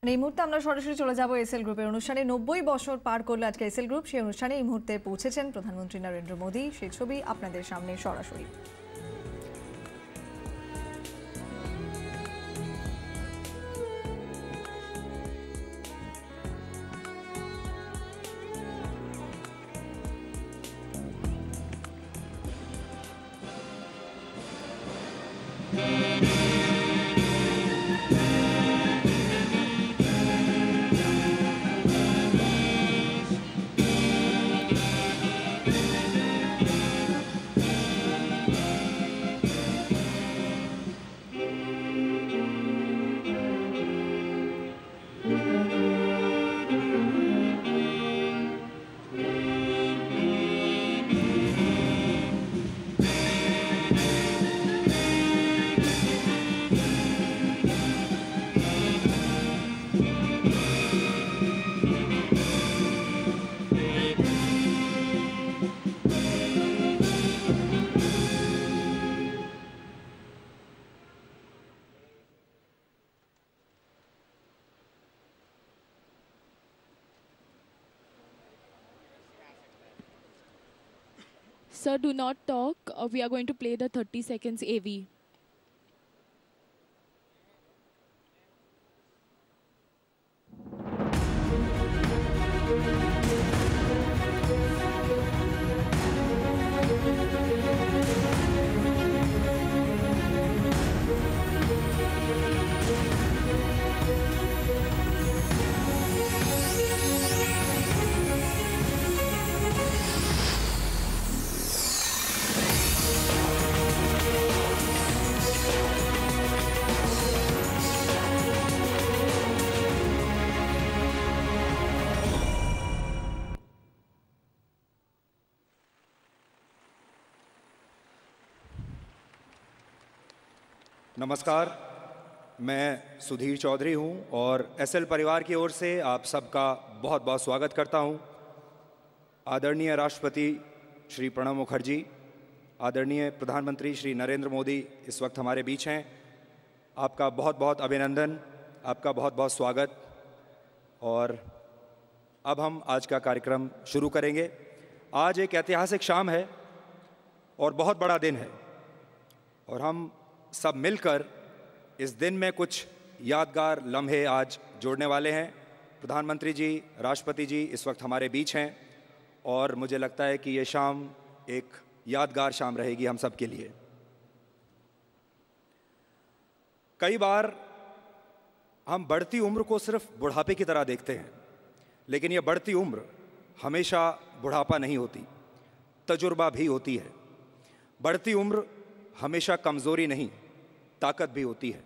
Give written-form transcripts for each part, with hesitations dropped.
এই মুহূর্তে আমরা সরাসরি চলে যাব এসএল গ্রুপের অনুষ্ঠানে। 90 বছর পার করলো আজকে এসএল গ্রুপ। সেই অনুষ্ঠানে এই মুহূর্তে পৌঁছেছেন প্রধানমন্ত্রী নরেন্দ্র মোদী। সেই ছবি আপনাদের সামনে সরাসরি। Sir, do not talk. We are going to play the 30 seconds AV. नमस्कार, मैं सुधीर चौधरी हूं और एसएल परिवार की ओर से आप सबका बहुत बहुत स्वागत करता हूं। आदरणीय राष्ट्रपति श्री प्रणब मुखर्जी, आदरणीय प्रधानमंत्री श्री नरेंद्र मोदी इस वक्त हमारे बीच हैं। आपका बहुत बहुत अभिनंदन, आपका बहुत बहुत स्वागत। और अब हम आज का कार्यक्रम शुरू करेंगे। आज एक ऐतिहासिक शाम है और बहुत बड़ा दिन है और हम सब मिलकर इस दिन में कुछ यादगार लम्हे आज जोड़ने वाले हैं। प्रधानमंत्री जी, राष्ट्रपति जी इस वक्त हमारे बीच हैं और मुझे लगता है कि ये शाम एक यादगार शाम रहेगी हम सब के लिए। कई बार हम बढ़ती उम्र को सिर्फ बुढ़ापे की तरह देखते हैं, लेकिन ये बढ़ती उम्र हमेशा बुढ़ापा नहीं होती, तजुर्बा भी होती है। बढ़ती उम्र हमेशा कमज़ोरी नहीं, ताकत भी होती है।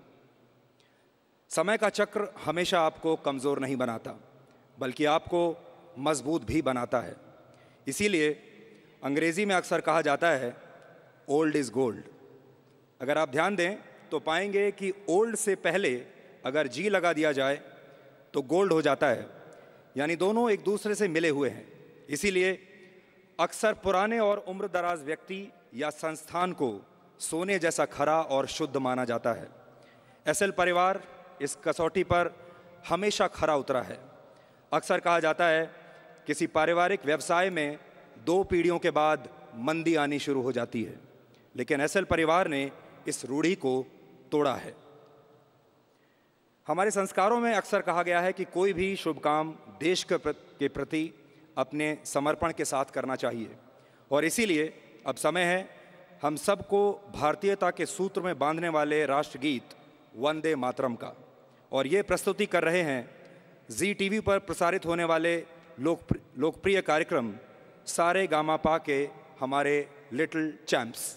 समय का चक्र हमेशा आपको कमज़ोर नहीं बनाता, बल्कि आपको मजबूत भी बनाता है। इसीलिए अंग्रेज़ी में अक्सर कहा जाता है ओल्ड इज़ गोल्ड। अगर आप ध्यान दें तो पाएंगे कि ओल्ड से पहले अगर जी लगा दिया जाए तो गोल्ड हो जाता है, यानी दोनों एक दूसरे से मिले हुए हैं। इसीलिए अक्सर पुराने और उम्र दराज व्यक्ति या संस्थान को सोने जैसा खरा और शुद्ध माना जाता है। एसएल परिवार इस कसौटी पर हमेशा खरा उतरा है। अक्सर कहा जाता है किसी पारिवारिक व्यवसाय में 2 पीढ़ियों के बाद मंदी आनी शुरू हो जाती है, लेकिन एसएल परिवार ने इस रूढ़ी को तोड़ा है। हमारे संस्कारों में अक्सर कहा गया है कि कोई भी शुभ काम देश के प्रति अपने समर्पण के साथ करना चाहिए और इसीलिए अब समय है हम सबको भारतीयता के सूत्र में बांधने वाले राष्ट्रगीत वंदे मातरम का। और ये प्रस्तुति कर रहे हैं जी टीवी पर प्रसारित होने वाले लोकप्रिय कार्यक्रम सारे गामा पा के हमारे लिटिल चैंप्स।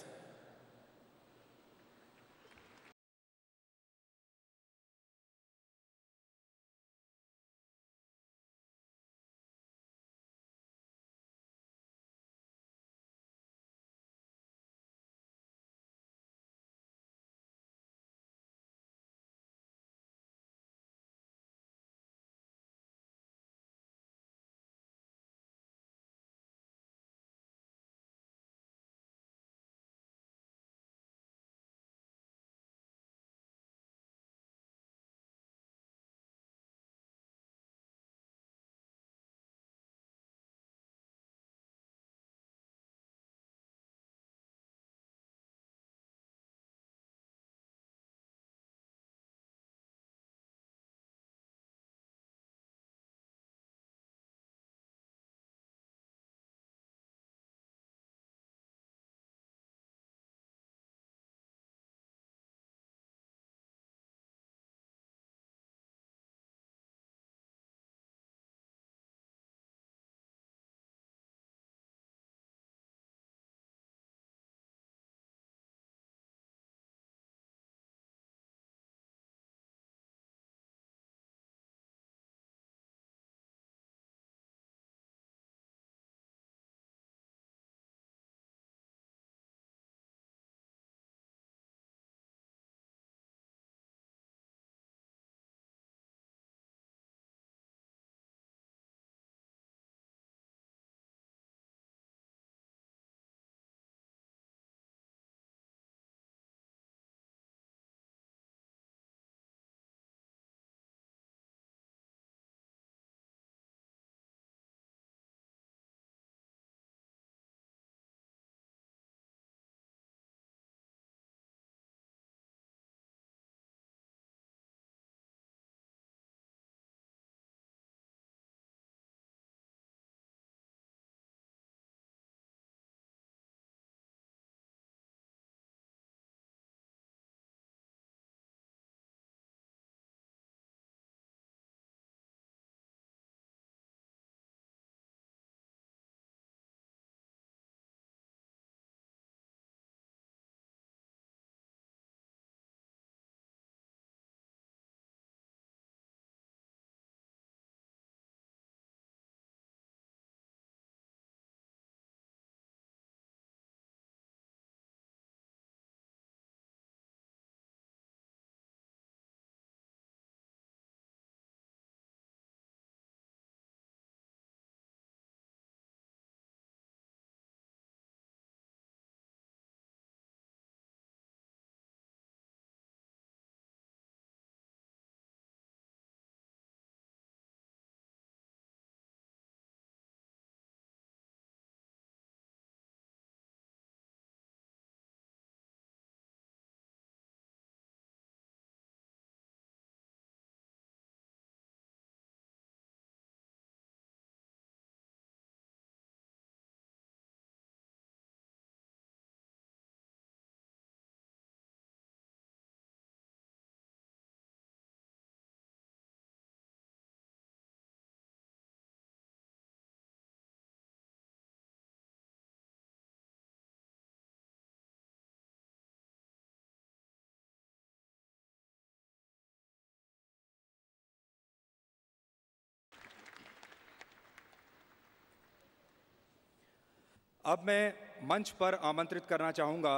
अब मैं मंच पर आमंत्रित करना चाहूँगा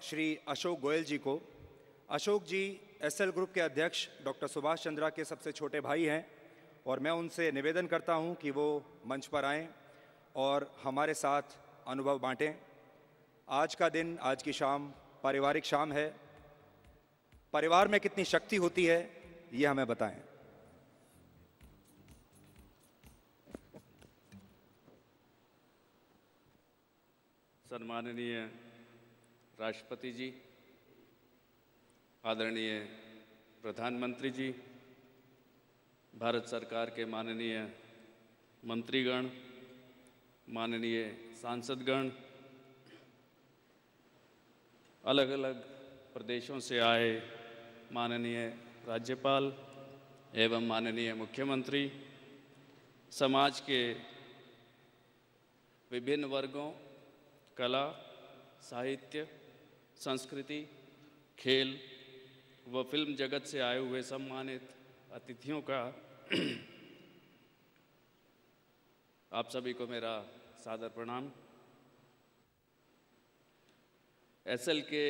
श्री अशोक गोयल जी को। अशोक जी एसएल ग्रुप के अध्यक्ष डॉक्टर सुभाष चंद्रा के सबसे छोटे भाई हैं और मैं उनसे निवेदन करता हूं कि वो मंच पर आएं और हमारे साथ अनुभव बांटें। आज का दिन, आज की शाम पारिवारिक शाम है। परिवार में कितनी शक्ति होती है ये हमें बताएं। सम्माननीय राष्ट्रपति जी, आदरणीय प्रधानमंत्री जी, भारत सरकार के माननीय मंत्रीगण, माननीय सांसदगण, अलग अलग प्रदेशों से आए माननीय राज्यपाल एवं माननीय मुख्यमंत्री, समाज के विभिन्न वर्गों, कला, साहित्य, संस्कृति, खेल व फिल्म जगत से आए हुए सम्मानित अतिथियों का आप सभी को मेरा सादर प्रणाम। एसएल के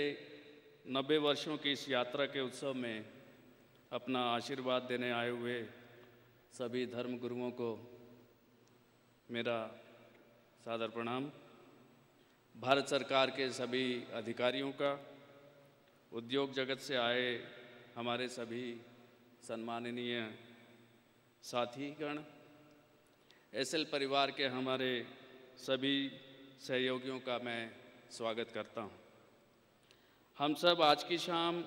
90 वर्षों की इस यात्रा के उत्सव में अपना आशीर्वाद देने आए हुए सभी धर्म गुरुओं को मेरा सादर प्रणाम। भारत सरकार के सभी अधिकारियों का, उद्योग जगत से आए हमारे सभी सम्माननीय साथीगण, एसएल परिवार के हमारे सभी सहयोगियों का मैं स्वागत करता हूं। हम सब आज की शाम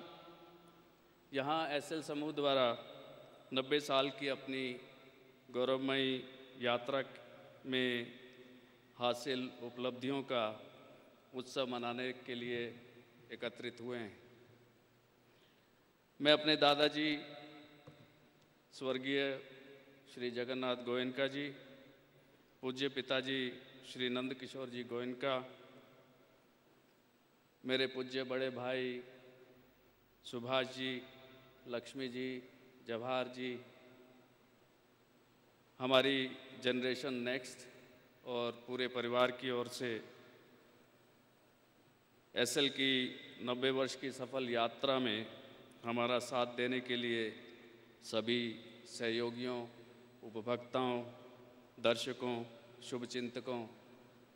यहाँ एसएल समूह द्वारा 90 साल की अपनी गौरवमयी यात्रा में हासिल उपलब्धियों का उत्सव मनाने के लिए एकत्रित हुए हैं। मैं अपने दादाजी स्वर्गीय श्री जगन्नाथ गोयनका जी, पूज्य पिताजी श्री नंद किशोर जी गोयनका, मेरे पूज्य बड़े भाई सुभाष जी, लक्ष्मी जी, जवाहर जी, हमारी जनरेशन नेक्स्ट और पूरे परिवार की ओर से एसएल की 90 वर्ष की सफल यात्रा में हमारा साथ देने के लिए सभी सहयोगियों, उपभोक्ताओं, दर्शकों, शुभचिंतकों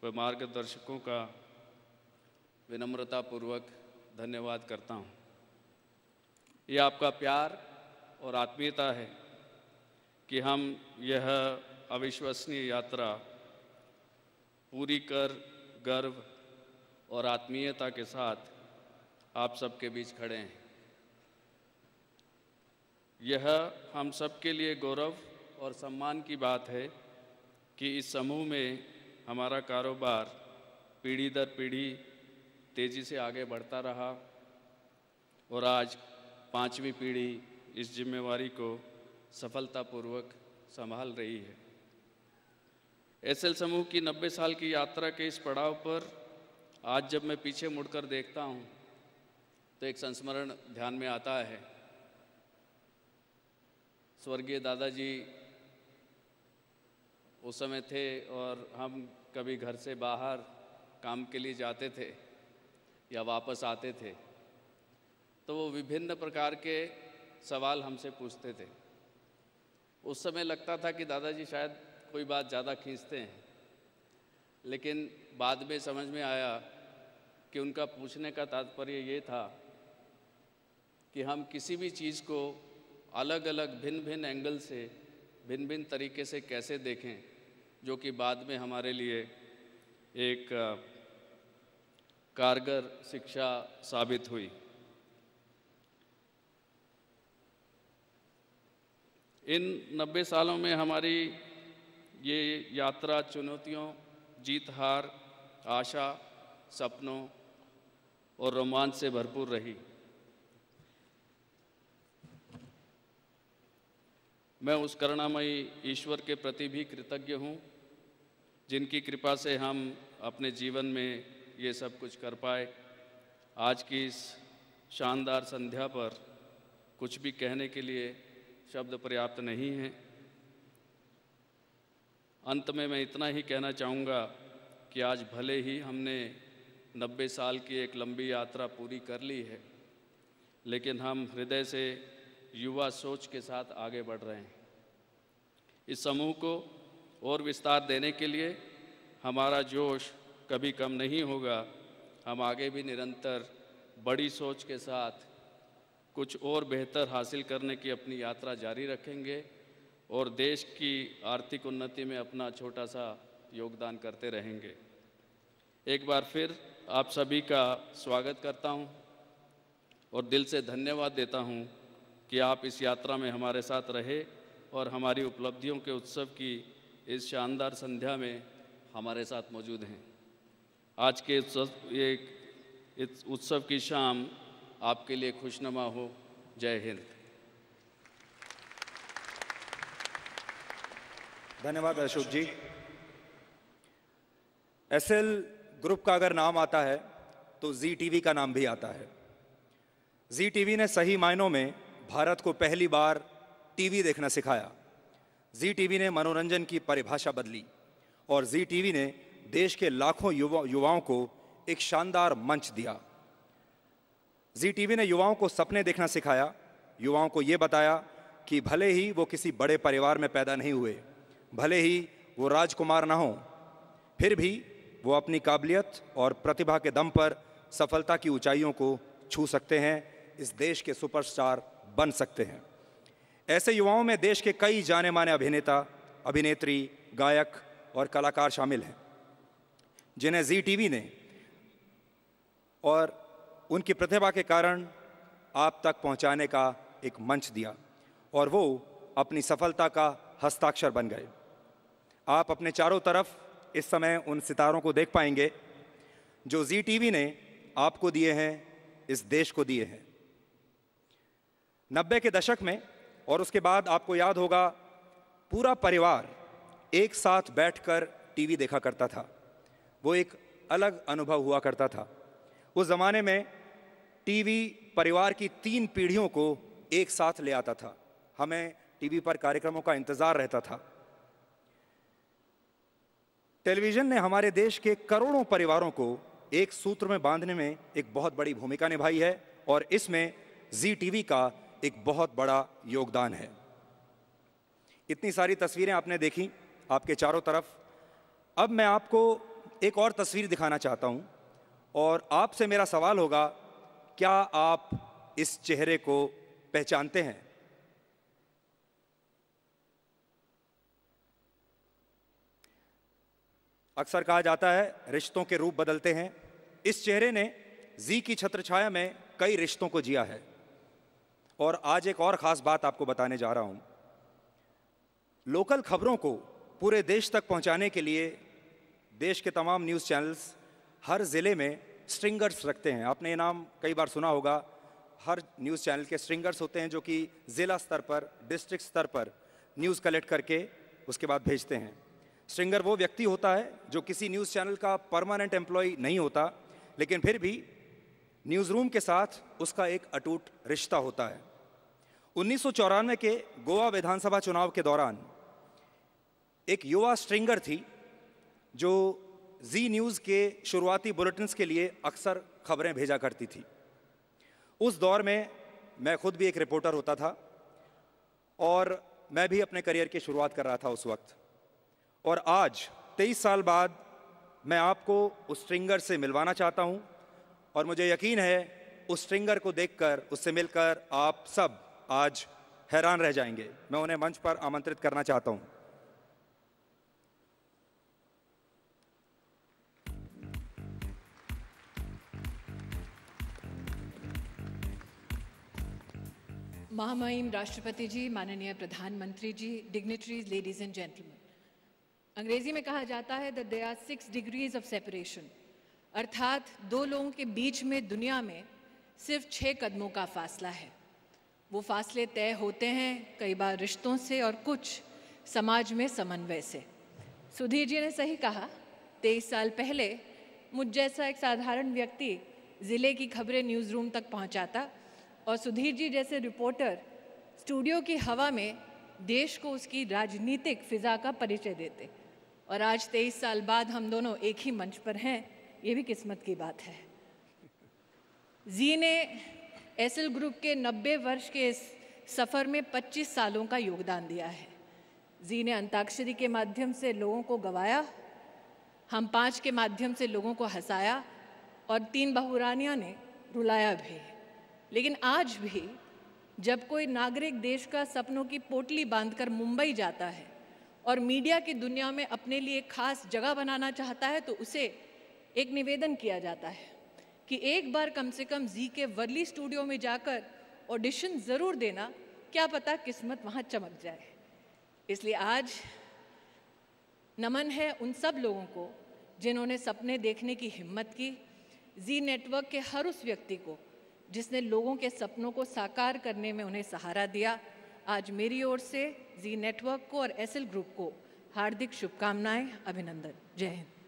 व मार्गदर्शकों का विनम्रतापूर्वक धन्यवाद करता हूँ। ये आपका प्यार और आत्मीयता है कि हम यह अविश्वसनीय यात्रा पूरी कर गर्व और आत्मीयता के साथ आप सबके बीच खड़े हैं। यह हम सब के लिए गौरव और सम्मान की बात है कि इस समूह में हमारा कारोबार पीढ़ी दर पीढ़ी तेज़ी से आगे बढ़ता रहा और आज 5वीं पीढ़ी इस जिम्मेवारी को सफलतापूर्वक संभाल रही है। एसएल समूह की 90 साल की यात्रा के इस पड़ाव पर आज जब मैं पीछे मुड़कर देखता हूँ तो एक संस्मरण ध्यान में आता है। स्वर्गीय दादाजी उस समय थे और हम कभी घर से बाहर काम के लिए जाते थे या वापस आते थे तो वो विभिन्न प्रकार के सवाल हमसे पूछते थे। उस समय लगता था कि दादाजी शायद कोई बात ज़्यादा खींचते हैं, लेकिन बाद में समझ में आया कि उनका पूछने का तात्पर्य ये था कि हम किसी भी चीज़ को अलग अलग भिन्न भिन्न एंगल से, भिन्न भिन्न तरीके से कैसे देखें, जो कि बाद में हमारे लिए एक कारगर शिक्षा साबित हुई। इन 90 सालों में हमारी ये यात्रा चुनौतियों, जीत हार, आशा, सपनों और रोमांच से भरपूर रही। मैं उस करुणामयी ईश्वर के प्रति भी कृतज्ञ हूँ जिनकी कृपा से हम अपने जीवन में ये सब कुछ कर पाए। आज की इस शानदार संध्या पर कुछ भी कहने के लिए शब्द पर्याप्त नहीं हैं। अंत में मैं इतना ही कहना चाहूँगा कि आज भले ही हमने 90 साल की एक लंबी यात्रा पूरी कर ली है, लेकिन हम हृदय से युवा सोच के साथ आगे बढ़ रहे हैं। इस समूह को और विस्तार देने के लिए हमारा जोश कभी कम नहीं होगा। हम आगे भी निरंतर बड़ी सोच के साथ कुछ और बेहतर हासिल करने की अपनी यात्रा जारी रखेंगे और देश की आर्थिक उन्नति में अपना छोटा सा योगदान करते रहेंगे। एक बार फिर आप सभी का स्वागत करता हूं और दिल से धन्यवाद देता हूं कि आप इस यात्रा में हमारे साथ रहे और हमारी उपलब्धियों के उत्सव की इस शानदार संध्या में हमारे साथ मौजूद हैं। आज के इस उत्सव की शाम आपके लिए खुशनुमा हो। जय हिंद। धन्यवाद अशोक जी। एसएल ग्रुप का अगर नाम आता है तो जी टीवी का नाम भी आता है। जी टीवी ने सही मायनों में भारत को पहली बार टीवी देखना सिखाया। जी टीवी ने मनोरंजन की परिभाषा बदली और जी टीवी ने देश के लाखों युवाओं को एक शानदार मंच दिया। जी टीवी ने युवाओं को सपने देखना सिखाया, युवाओं को ये बताया कि भले ही वो किसी बड़े परिवार में पैदा नहीं हुए, भले ही वो राजकुमार ना हो, फिर भी वो अपनी काबिलियत और प्रतिभा के दम पर सफलता की ऊंचाइयों को छू सकते हैं, इस देश के सुपरस्टार बन सकते हैं। ऐसे युवाओं में देश के कई जाने माने अभिनेता, अभिनेत्री, गायक और कलाकार शामिल हैं, जिन्हें जी टीवी ने और उनकी प्रतिभा के कारण आप तक पहुंचाने का एक मंच दिया और वो अपनी सफलता का हस्ताक्षर बन गए। आप अपने चारों तरफ इस समय उन सितारों को देख पाएंगे जो जी टीवी ने आपको दिए हैं, इस देश को दिए हैं। 90 के दशक में और उसके बाद आपको याद होगा पूरा परिवार एक साथ बैठकर टीवी देखा करता था। वो एक अलग अनुभव हुआ करता था। उस जमाने में टीवी परिवार की 3 पीढ़ियों को एक साथ ले आता था। हमें टीवी पर कार्यक्रमों का इंतजार रहता था। टेलीविजन ने हमारे देश के करोड़ों परिवारों को एक सूत्र में बांधने में एक बहुत बड़ी भूमिका निभाई है और इसमें जी टीवी का एक बहुत बड़ा योगदान है। इतनी सारी तस्वीरें आपने देखी आपके चारों तरफ। अब मैं आपको एक और तस्वीर दिखाना चाहता हूं और आपसे मेरा सवाल होगा, क्या आप इस चेहरे को पहचानते हैं? अक्सर कहा जाता है रिश्तों के रूप बदलते हैं। इस चेहरे ने जी की छत्रछाया में कई रिश्तों को जिया है और आज एक और खास बात आपको बताने जा रहा हूं। लोकल खबरों को पूरे देश तक पहुंचाने के लिए देश के तमाम न्यूज़ चैनल्स हर ज़िले में स्ट्रिंगर्स रखते हैं। आपने ये नाम कई बार सुना होगा। हर न्यूज़ चैनल के स्ट्रिंगर्स होते हैं जो कि ज़िला स्तर पर, डिस्ट्रिक्ट स्तर पर न्यूज़ कलेक्ट करके उसके बाद भेजते हैं। स्ट्रिंगर वो व्यक्ति होता है जो किसी न्यूज़ चैनल का परमानेंट एम्प्लॉय नहीं होता, लेकिन फिर भी न्यूज़ रूम के साथ उसका एक अटूट रिश्ता होता है। 1994 के गोवा विधानसभा चुनाव के दौरान एक युवा स्ट्रिंगर थी जो जी न्यूज़ के शुरुआती बुलेटिन्स के लिए अक्सर खबरें भेजा करती थी। उस दौर में मैं खुद भी एक रिपोर्टर होता था और मैं भी अपने करियर की शुरुआत कर रहा था उस वक्त। और आज 23 साल बाद मैं आपको उस स्ट्रिंगर से मिलवाना चाहता हूं और मुझे यकीन है उस स्ट्रिंगर को देखकर, उससे मिलकर आप सब आज हैरान रह जाएंगे। मैं उन्हें मंच पर आमंत्रित करना चाहता हूं। महामहिम राष्ट्रपति जी, माननीय प्रधानमंत्री जी, डिग्निटरीज, लेडीज एंड जेंटलमैन। अंग्रेजी में कहा जाता है that there are 6 degrees of separation, अर्थात 2 लोगों के बीच में दुनिया में सिर्फ 6 कदमों का फासला है। वो फासले तय होते हैं कई बार रिश्तों से और कुछ समाज में समन्वय से। सुधीर जी ने सही कहा, 23 साल पहले मुझ जैसा एक साधारण व्यक्ति ज़िले की खबरें न्यूज़ रूम तक पहुंचाता और सुधीर जी जैसे रिपोर्टर स्टूडियो की हवा में देश को उसकी राजनीतिक फिजा का परिचय देते और आज 23 साल बाद हम दोनों एक ही मंच पर हैं, ये भी किस्मत की बात है। जी ने एसएल ग्रुप के 90 वर्ष के इस सफ़र में 25 सालों का योगदान दिया है। जी ने अंताक्षरी के माध्यम से लोगों को गवाया, हम 5 के माध्यम से लोगों को हंसाया और 3 बहुरानियाँ ने रुलाया भी। लेकिन आज भी जब कोई नागरिक देश का सपनों की पोटली बांधकर मुंबई जाता है और मीडिया की दुनिया में अपने लिए खास जगह बनाना चाहता है, तो उसे एक निवेदन किया जाता है कि एक बार कम से कम जी के वर्ली स्टूडियो में जाकर ऑडिशन ज़रूर देना, क्या पता किस्मत वहाँ चमक जाए। इसलिए आज नमन है उन सब लोगों को जिन्होंने सपने देखने की हिम्मत की, जी नेटवर्क के हर उस व्यक्ति को जिसने लोगों के सपनों को साकार करने में उन्हें सहारा दिया। आज मेरी ओर से जी नेटवर्क को और एसएल ग्रुप को हार्दिक शुभकामनाएं, अभिनंदन। जय हिंद।